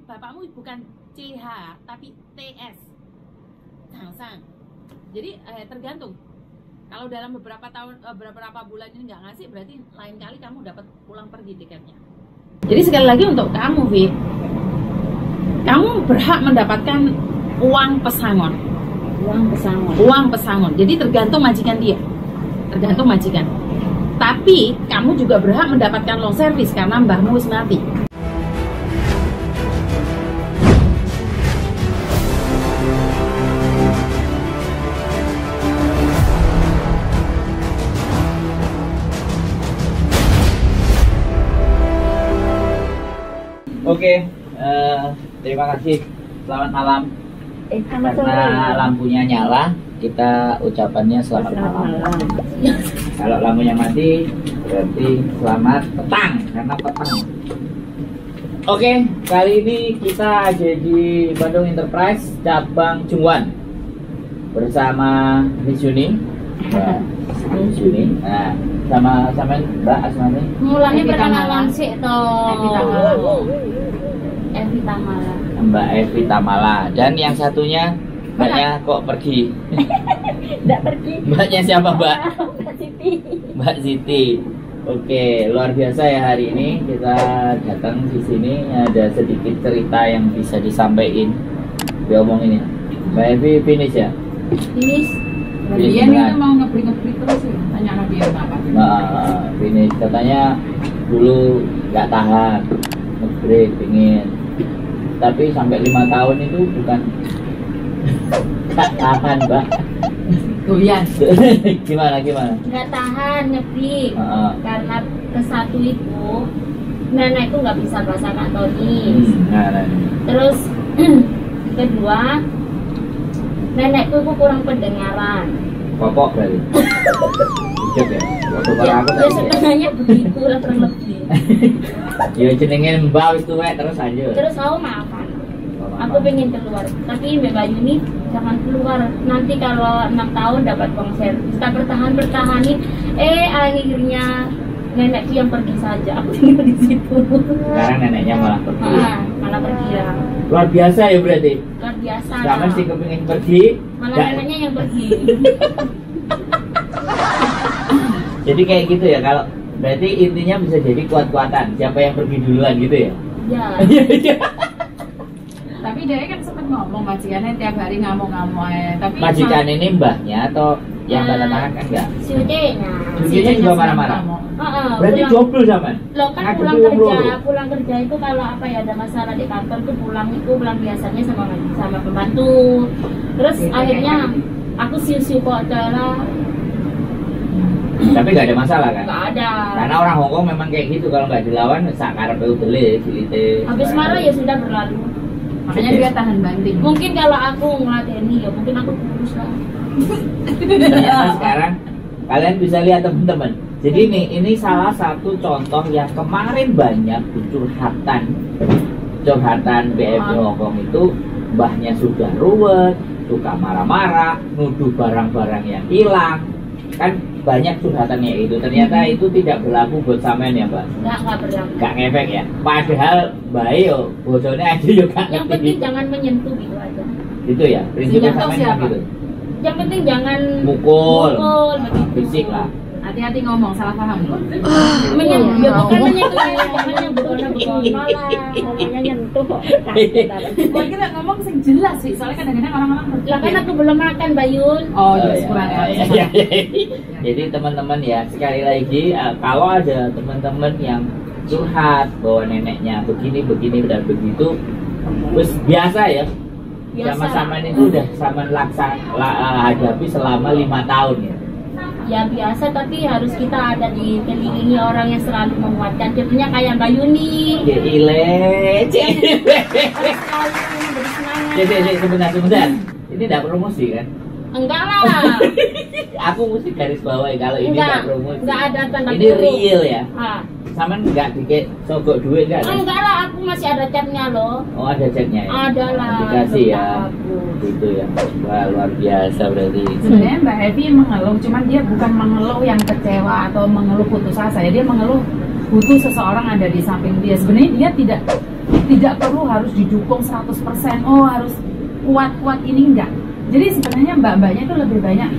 bapakmu bukan CH tapi TS, Changsang. Jadi tergantung. Kalau dalam beberapa bulan ini nggak ngasih, berarti lain kali kamu dapat pulang pergi tiketnya. Jadi sekali lagi untuk kamu, Vi, kamu berhak mendapatkan uang pesangon. Uang pesangon. Jadi tergantung majikan dia, tergantung majikan. Tapi kamu juga berhak mendapatkan long service karena mbahmu wis mati. Oke, terima kasih. Selamat malam. Karena lampunya nyala, kita ucapannya selamat malam. Kalau lampunya mati, berarti selamat petang, karena petang. Oke, kali ini kita ada di Bandung Enterprise cabang Jungwon bersama Miss Yuni. Miss Yuni. Nah, sama Mbak Asmani. Mulanya perkenalan sih toh. Evi Tamala. Mbak Evi Tamala. Dan yang satunya mbaknya kok pergi? Tidak pergi. Mbaknya siapa, Mbak? Mbak Siti. Mbak Siti. Oke, luar biasa ya hari ini kita datang di sini, ada sedikit cerita yang bisa disampaikan. Diomongin ya. Mbak Evi finish ya? Finish. Dia ini mau ngebrik terus sih, tanya sama dia kenapa? Nah, finish katanya dulu nggak tahan, ngebreak pingin. Tapi sampai 5 tahun itu bukan nggak tahan, Mbak. Doyan. Gimana? Nggak tahan ngebrik. Karena kesatu itu nenekku nggak bisa bahasa Kantonis. Terus kedua, nenekku kurang pendengaran. Popok berarti. Cek ya. Waktu kalau aku Ya sebenarnya begitu lah kurang lebih. Ya jenenge Mbak wis tuwek terus aja. Terus aku maafan. Aku pengen keluar, tapi Mbak Bayu ini jangan keluar. Nanti kalau 6 tahun dapat konser, kita pertahanin. Akhirnya nenekku yang pergi saja. Aku tinggal di situ. Sekarang neneknya malah pergi. Malah pergi ya. Luar biasa ya berarti. Luar biasa. Sama sih kepingin pergi. Malah neneknya yang pergi. Jadi kayak gitu ya, kalau berarti intinya bisa jadi kuat-kuatan. Siapa yang pergi duluan gitu ya? Ya. Tapi dia kan sempat ngomong majikannya tiap hari ngamuk-ngamuk aja. Tapi Majikan ini mbahnya atau yang tanda tangan kan enggak? Si Ucenya. Ucenya juga marah-marah. Berarti double zaman. Lo kan pulang kerja itu kalau apa ya ada masalah di kantor tuh pulang biasanya sama pembantu. Terus akhirnya aku siu-siu kok cara. Tapi nggak ada masalah kan? Nggak ada. Karena orang Hongkong memang kayak gitu, kalau nggak dilawan sakar beli silite. Habis marah ya sudah berlalu. makanya dia tahan banting. Mungkin kalau aku ngelateni ya mungkin aku kurus lah. Ternyata sekarang kalian bisa lihat teman-teman. Jadi ini salah satu contoh yang kemarin banyak curhatan BFB Hongkong itu, mbahnya sudah ruwet, suka marah-marah, nuduh barang-barang yang hilang. Kan banyak curhatannya itu. Ternyata itu tidak berlaku buat sampean ya, Mbak? Nggak berlaku. Nggak ngefek ya. Padahal baik yo, bocornya aja juga. Yang penting jangan menyentuh gitu aja. Itu ya, prinsipnya sampean gitu. Yang penting jangan mukul fisik lah. Hati-hati ngomong, salah paham. Menyentuh, ya bukan menyentuh, namanya bukan malah namanya nyentuh kok. Wah, kita ngomong sing jelas sih, soalnya kadang-kadang orang-orang lah kan aku belum makan, Bayun. Oh, kurang ya. Jadi teman-teman ya, sekali lagi kalau ada teman-teman yang curhat bahwa neneknya begini dan begitu, terus biasa ya. Sama-sama itu udah sama hadapi selama 5 tahun ya. Ya biasa, tapi harus kita ada dikelilingi orang yang selalu menguatkan. Contohnya kayak Mbak Yuni. Ya ile. Sebentar. Ini tidak promosi kan? Enggak lah. Aku mesti garis bawahi kalau ini tidak promosi. Enggak ada tanda ini real ya. Sama enggak dikit sogok duit enggak? Enggak lah, aku masih ada chatnya loh. Oh, ada chatnya ya? Ada lah. Dikasih ya. Gitu ya. Wah, luar biasa berarti. Sebenarnya Mbak Evi mengeluh, cuman dia bukan mengeluh yang kecewa atau mengeluh putus asa ya. Dia mengeluh butuh seseorang ada di samping dia. Sebenarnya dia tidak Tidak perlu harus didukung 100%, oh harus kuat-kuat ini, enggak. Jadi sebenarnya mbak-mbaknya itu lebih banyak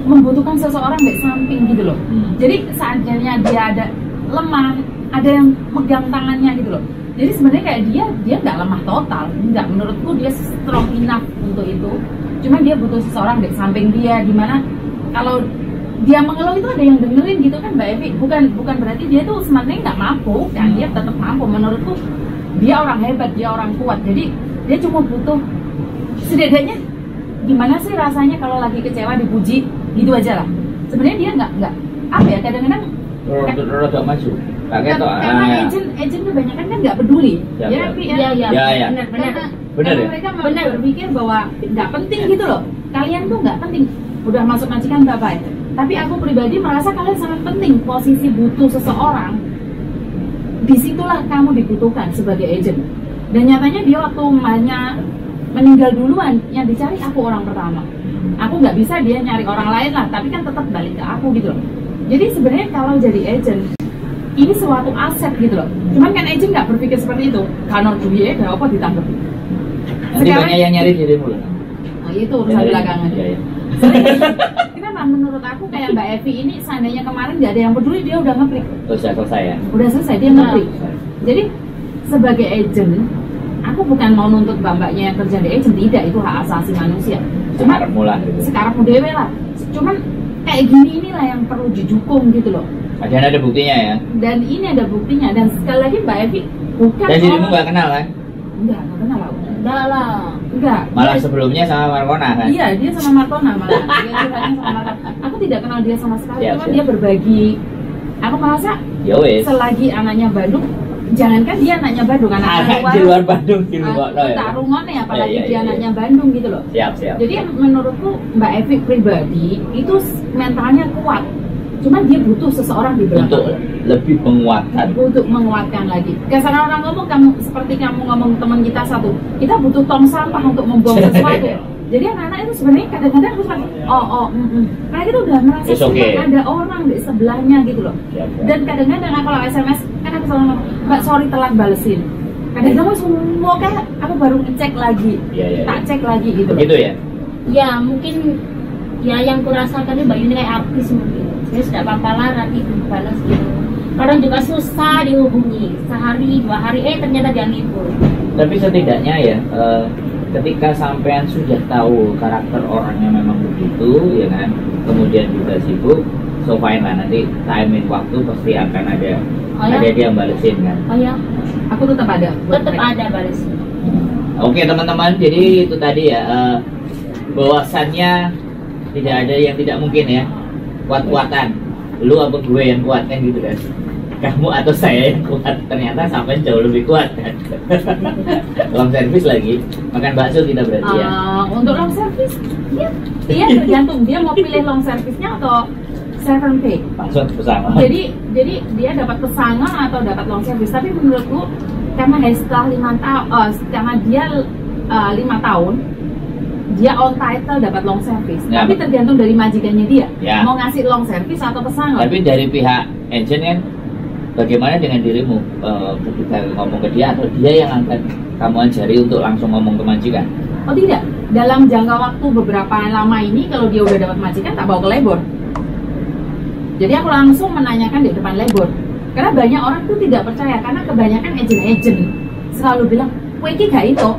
membutuhkan seseorang di samping gitu loh. Jadi seandainya dia ada lemah, ada yang megang tangannya gitu loh. Jadi sebenarnya kayak dia nggak lemah total, nggak, menurutku dia strong enough untuk itu. Cuma dia butuh seseorang di samping dia, dimana kalau dia mengeluh itu ada yang dengerin gitu kan Mbak Evi. Bukan berarti dia tuh sebenarnya nggak mampu, kan dia tetap mampu. Menurutku dia orang hebat, dia orang kuat. Jadi dia cuma butuh setidaknya gimana sih rasanya kalau lagi kecewa dipuji, gitu aja lah. Sebenarnya dia nggak apa ya, kadang-kadang Rodok maju. karena agent kebanyakan kan nggak peduli. Ya, Evi Ya. Benar. Benar ya? Mereka berpikir bahwa nggak penting gitu loh. Kalian tuh nggak penting. Udah masuk majikan berapa ya? Tapi aku pribadi merasa kalian sangat penting. Posisi butuh seseorang, disitulah kamu dibutuhkan sebagai agent. Dan nyatanya dia waktu emaknya meninggal duluan, yang dicari aku orang pertama. Aku nggak bisa dia nyari orang lain lah, tapi kan tetap balik ke aku gitu loh. Jadi sebenarnya kalau jadi agent ini suatu aset gitu loh. Cuman kan agent nggak berpikir seperti itu. Karena duit ya apa ditangkap. Nanti banyak yang nyari dirimu lah. Nah, itu urusan belakangan. Iya. Kenapa menurut aku kayak Mbak Evi ini seandainya kemarin nggak ada yang peduli, dia udah ngeklik. Terus ya selesai ya. Udah selesai dia ngeklik. Jadi sebagai agent, aku bukan mau nuntut mbak-mbaknya yang kerja di agent, tidak, itu hak asasi manusia. Cuma sekarang dewe lah. Cuman kayak gini inilah yang perlu didukung gitu loh. Ada buktinya ya. Dan ini ada buktinya. Dan sekali lagi Mbak Evi bukan. Dan dirimu nggak kenal kan? Enggak kenal lah. Enggak lah. Enggak. Malah sebelumnya sama Markona kan? Iya, dia sama Markona malah. Dia curhatnya sama Markona. Aku tidak kenal dia sama sekali, Siap. Dia berbagi. Aku merasa Ya wes. selagi anaknya Bandung, jangankan dia anaknya Bandung, anaknya Di luar Bandung, di luar ya. Tarungan ya, apalagi Iya, dia iya. anaknya Bandung gitu loh. Siap. Jadi menurutku Mbak Evi pribadi itu mentalnya kuat. Cuma dia butuh seseorang di Untuk belakang. lebih menguatkan. Untuk menguatkan lagi. Kesannya orang ngomong, seperti kamu ngomong teman kita satu, kita butuh tong sampah untuk membuang sesuatu. Jadi anak-anak itu sebenarnya kadang-kadang harus mereka itu udah merasa okay. ada orang di sebelahnya gitu loh. Siap. Dan kadang-kadang kalau SMS kan aku selalu ngomong, Mbak sorry telat balesin. Kadang-kadang semua kayak aku baru ngecek lagi, Iya. tak cek lagi gitu loh. Begitu ya? Ya mungkin ya yang kurasakan ini Mbak Yuni kayak artis mungkin. Dia sudah papalan nanti balas gitu. Kadang juga susah dihubungi, sehari 2 hari ternyata dia libur. Tapi setidaknya ya, ketika sampean sudah tahu karakter orangnya memang begitu, ya kan, kemudian juga sibuk, so fine lah, nanti timing waktu pasti akan ada, ada dia balesin kan. Oh ya, Aku tetap ada. tetap ada balas. Oke teman-teman, jadi itu tadi ya, bahwasannya tidak ada yang tidak mungkin ya, kuat-kuatan, lu apa gue yang kuat kan gitu kan. Kamu atau saya yang kuat, ternyata sampai jauh lebih kuat kan. Long service lagi, makan bakso kita berarti ya. Untuk long service, dia tergantung dia mau pilih long service-nya atau 7 pay. Langsung bersama. Jadi dia dapat pesangon atau dapat long service. Tapi menurutku karena setelah 5 tahun, karena dia 5 tahun, dia on title dapat long service. Ya. Tapi tergantung dari majikannya dia Ya. mau ngasih long service atau pesangon. Tapi dari pihak agent kan, bagaimana dengan dirimu ketika ngomong ke dia, atau dia yang akan kamu ajari untuk langsung ngomong ke majikan? Oh tidak, dalam jangka waktu beberapa lama ini kalau dia udah dapat majikan tak bawa ke labor. Jadi aku langsung menanyakan di depan labor. Karena banyak orang tuh tidak percaya, karena kebanyakan agent-agent selalu bilang, "Kowe iki gak itu,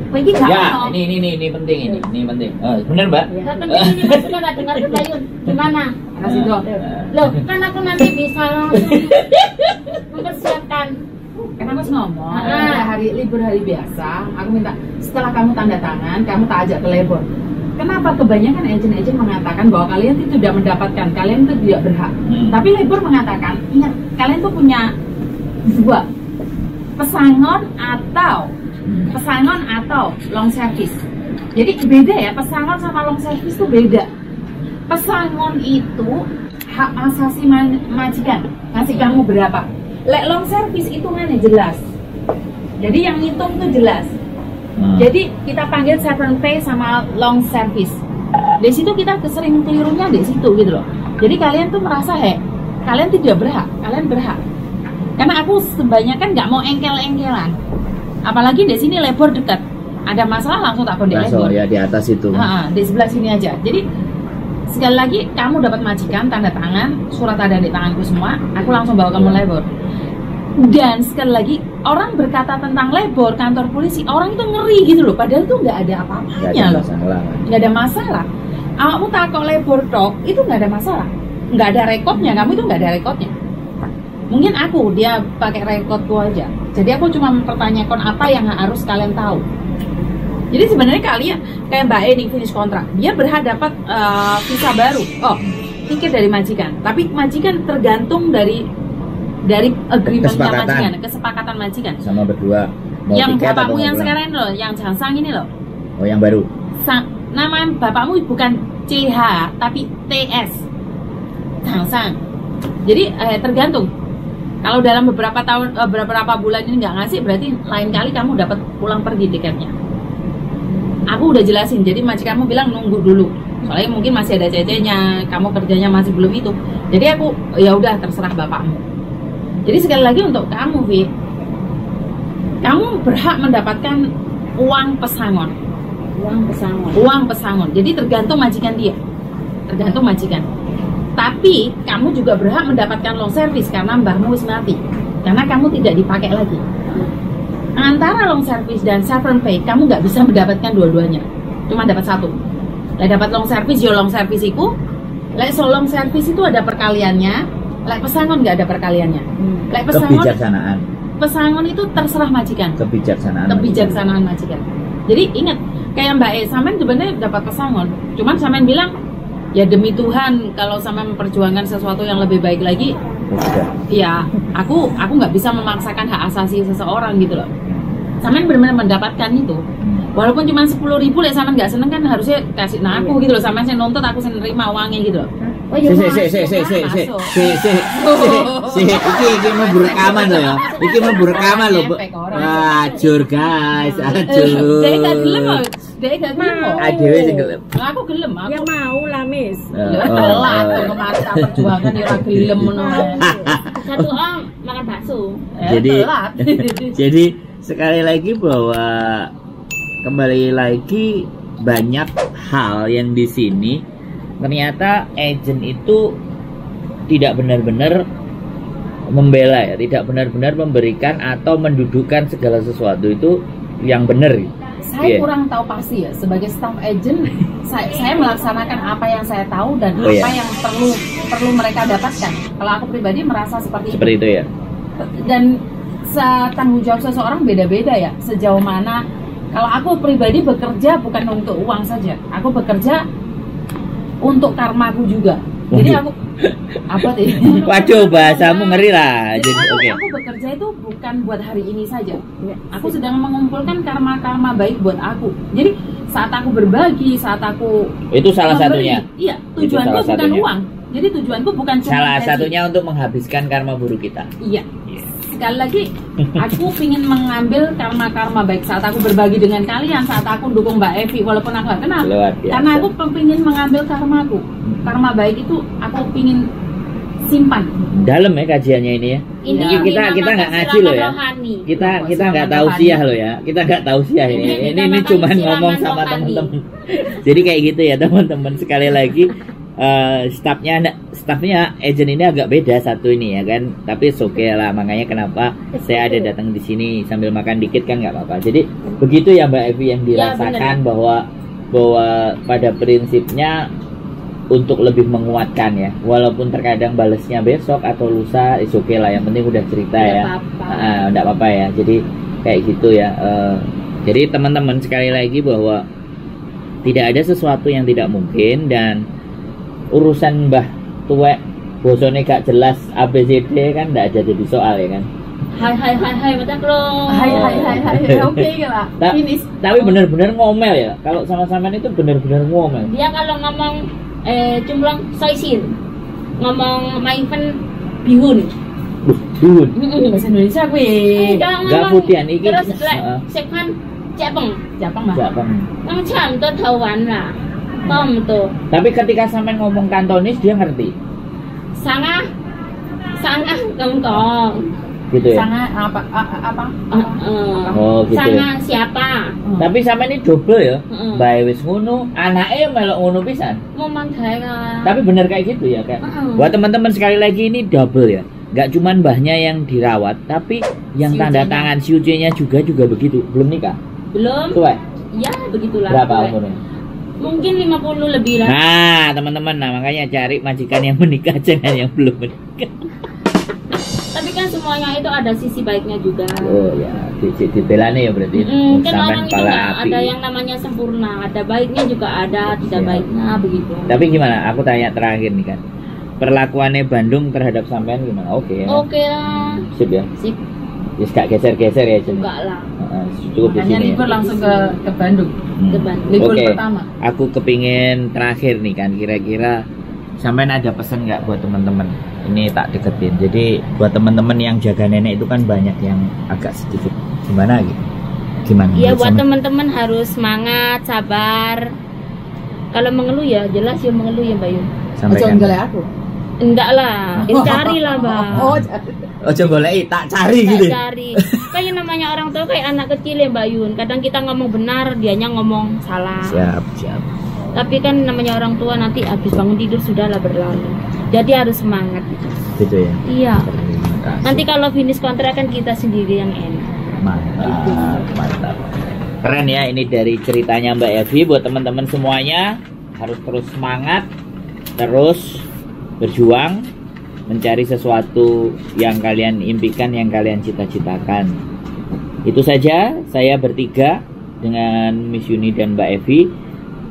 kowe iki gak Ya, ono." ini penting ini penting. Bener mbak? Gak penting ini Mas, sudah gak dengar Mbak Yun. Gimana? Kasih tuh. Loh, kan aku nanti bisa langsung mempersiapkan. Karena aku ngomong, Ah. hari libur hari biasa, aku minta setelah kamu tanda tangan, kamu tak ajak ke labor. Kenapa kebanyakan agent-agent mengatakan bahwa kalian itu tidak mendapatkan, kalian itu tidak berhak. Tapi labor mengatakan, ingat, kalian tuh punya 2, pesangon atau long service. Jadi beda ya, pesangon sama long service itu beda. Pesangon itu hak asasi majikan, ngasih kamu berapa. Lek long service hitungannya jelas. Jadi yang ngitung tuh jelas. Jadi kita panggil 7 pay sama long service. Di situ kita sering kelirunya di situ gitu loh. Jadi kalian tuh merasa kalian tidak berhak, kalian berhak. Karena aku sebanyak kan nggak mau engkel-engkelan. Apalagi di sini labor dekat. Ada masalah langsung tak kondek labor. Ya di atas itu. Di sebelah sini aja. Jadi sekali lagi kamu dapat majikan, tanda tangan, surat ada di tanganku semua. Aku langsung bawa kamu labor. Dan sekali lagi orang berkata tentang labor kantor polisi, orang itu ngeri gitu loh. Padahal itu nggak ada apa-apanya loh. Nggak ada masalah. Awakmu takut labor tok itu nggak ada masalah. Nggak ada rekodnya. Kamu itu nggak ada rekodnya. Mungkin aku dia pakai rekodku aja. Jadi aku cuma mempertanyakan apa yang harus kalian tahu. Jadi sebenarnya kalian kayak Mbak Eni finish kontrak, dia berhak dapat visa baru. Oh, tiket dari majikan. Tapi majikan tergantung dari agreementnya majikan, kesepakatan majikan. Sama berdua. Mau yang tiket bapakmu yang pulang? sekarang ini loh, yang Jangsang ini loh. Oh, yang baru. Nama bapakmu bukan CH tapi TS. Jangsang. Jadi tergantung. Kalau dalam beberapa bulan ini nggak ngasih, berarti lain kali kamu dapat pulang pergi tiketnya. Aku udah jelasin, jadi majikanmu bilang nunggu dulu. Soalnya mungkin masih ada cecenya, kamu kerjanya masih belum itu. Jadi aku ya udah terserah bapakmu. Jadi sekali lagi untuk kamu, Vi, kamu berhak mendapatkan uang pesangon. Uang pesangon. Jadi tergantung majikan dia, tergantung majikan. Tapi kamu juga berhak mendapatkan long service karena mbahmu wis mati, karena kamu tidak dipakai lagi. Antara long service dan servant pay, kamu nggak bisa mendapatkan dua-duanya, cuma dapat satu. Dapat long service, yo long service itu, long service itu ada perkaliannya, pesangon nggak ada perkaliannya. Kebijaksanaan. Pesangon itu terserah majikan. Kebijaksanaan majikan. Jadi ingat, kayak Mbak E, Samen sebenarnya dapat pesangon, cuman Samen bilang, ya demi Tuhan, kalau Samen memperjuangkan sesuatu yang lebih baik lagi, ya aku nggak bisa memaksakan hak asasi seseorang gitu loh. Samen benar-benar mendapatkan itu, walaupun cuma 10.000, ya Samen nggak seneng kan harusnya kasih aku gitu loh. Samen saya nuntut, aku saya nerima uangnya gitu loh. Iki mau berekaman loh ya. Iki mau berekaman loh. Acur guys, acur. Dia gak gelem loh. Dia gak gelem loh. Adewe sing gelem. Aku gelem, aku. Ya mau lah, Miss. Telat kemasa perjuangan ya ora gelem ngono. Satu orang makan bakso. Jadi sekali lagi bahwa kembali lagi banyak hal yang di sini ternyata agent itu tidak benar-benar membela ya, tidak benar-benar memberikan atau mendudukkan segala sesuatu itu yang benar. Saya kurang tahu pasti ya, sebagai staff agent saya melaksanakan apa yang saya tahu dan apa yang perlu mereka dapatkan. Kalau aku pribadi merasa seperti itu ya. Dan tanggung jawab seseorang beda-beda ya, sejauh mana. Kalau aku pribadi bekerja bukan untuk uang saja, aku bekerja untuk karmaku juga. Jadi aku apa sih? Waduh, bahasamu ngeri lah. Jadi aku bekerja itu bukan buat hari ini saja. Aku sedang mengumpulkan karma-karma baik buat aku. Jadi saat aku berbagi, saat aku itu salah satunya. Iya, tujuanku bukan uang. Jadi tujuanku bukan cuma salah satunya untuk menghabiskan karma buruk kita. Iya. Sekali lagi, aku ingin mengambil karma-karma baik saat aku berbagi dengan kalian, saat aku dukung Mbak Evi walaupun aku nggak kenal. Karena aku ingin mengambil karmaku. Karma baik itu aku ingin simpan. Dalam ya kajiannya ini ya. Kita nggak ngaji loh ya. Kita nggak tahu siah loh ya. Kita nggak tahu siah ini. Ini cuma ngomong sama teman-teman. Jadi kayak gitu ya teman-teman. Sekali lagi staffnya agent ini agak beda satu ini ya kan, tapi oke lah, makanya kenapa saya ada datang di sini sambil makan dikit kan nggak apa-apa. Jadi begitu ya Mbak Evi yang dirasakan bahwa pada prinsipnya untuk lebih menguatkan ya, walaupun terkadang balesnya besok atau lusa oke lah, yang penting udah cerita ya, nggak apa-apa ya. Jadi kayak gitu ya. Jadi teman-teman sekali lagi bahwa tidak ada sesuatu yang tidak mungkin, dan urusan Mbah tuwek bosone gak jelas ABCD kan nggak ada jadi soal ya kan. Hai macam lo. Hai oke lah. Tapi benar-benar ngomel ya. Kalau sama-sama itu benar-benar ngomel. Dia kalau ngomong jumlah soisin, ngomong main bihun. Bihun. Bahasa Indonesia gue. Gak putihan iki. Terus segmen Japang. Macam tuh tahuan lah. Tom tuh. Tapi ketika sampai ngomong Kantonis dia ngerti. Sangat gongkong. gitu ya. Sangat apa? Oh gitu Sama ya. siapa? Tapi sama ini double ya. Heeh. Bae wis ngono, anake melok ngono pisan. Mau mantai kan? Tapi bener kayak gitu ya kan. Heeh. Buat teman-teman sekali lagi ini double ya. Gak cuman mbahnya yang dirawat, tapi yang tanda Siucinya. tangan siucinya juga begitu. Belum nikah. Belum? Tua. Ya begitulah. Berapa Gue. umurnya? Mungkin 50 lebih lah. Nah, teman-teman, nah makanya cari majikan yang menikah jangan yang belum menikah. Tapi kan semuanya itu ada sisi baiknya juga. Oh ya, dibelane ya berarti. Kan Sampai orang itu kepala nggak api. ada yang namanya sempurna. Ada baiknya juga ada, tidak Siap. baiknya begitu. Tapi gimana? Aku tanya terakhir nih kan. Perlakuannya Bandung terhadap sampean gimana? Oke ya. Oke lah. Sip ya. Sip. Yes, gak geser-geser ya cuma. Enggak lah. Cukup di Hanya sini. libur Ya. langsung ke Bandung. Ke Bandung. Libur Oke. pertama. Aku kepingin terakhir nih kan, kira-kira sampean ada pesan nggak buat teman-teman? Ini tak deketin. Jadi buat teman-teman yang jaga nenek itu kan banyak yang agak sedikit gimana gitu. Gimana? Iya, menurut buat sampean? teman-teman harus semangat, sabar. Kalau mengeluh ya jelas ya mengeluh ya Mbak Yun. Sampaikan. Ojo ngelek aku. Enggak lah, cari lah Mbak. Oh, Ojo goleki, tak cari Tak gitu. cari. Kayak namanya orang tua kayak anak kecil ya Mbak Yun. Kadang kita ngomong benar, dianya ngomong salah. Siap, siap. Tapi kan namanya orang tua nanti habis bangun tidur sudahlah berlalu. Jadi harus semangat. Gitu ya. Iya. Terima kasih. Nanti kalau finish kontrak kan kita sendiri yang enak. Mantap, mantap. Keren ya, ini dari ceritanya Mbak Evi. Buat teman-teman semuanya harus terus semangat, terus berjuang mencari sesuatu yang kalian impikan, yang kalian cita-citakan. Itu saja, saya bertiga dengan Miss Yuni dan Mbak Evi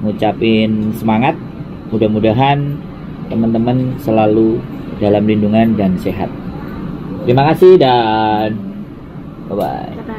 ngucapin semangat. Mudah-mudahan teman-teman selalu dalam lindungan dan sehat. Terima kasih dan bye-bye.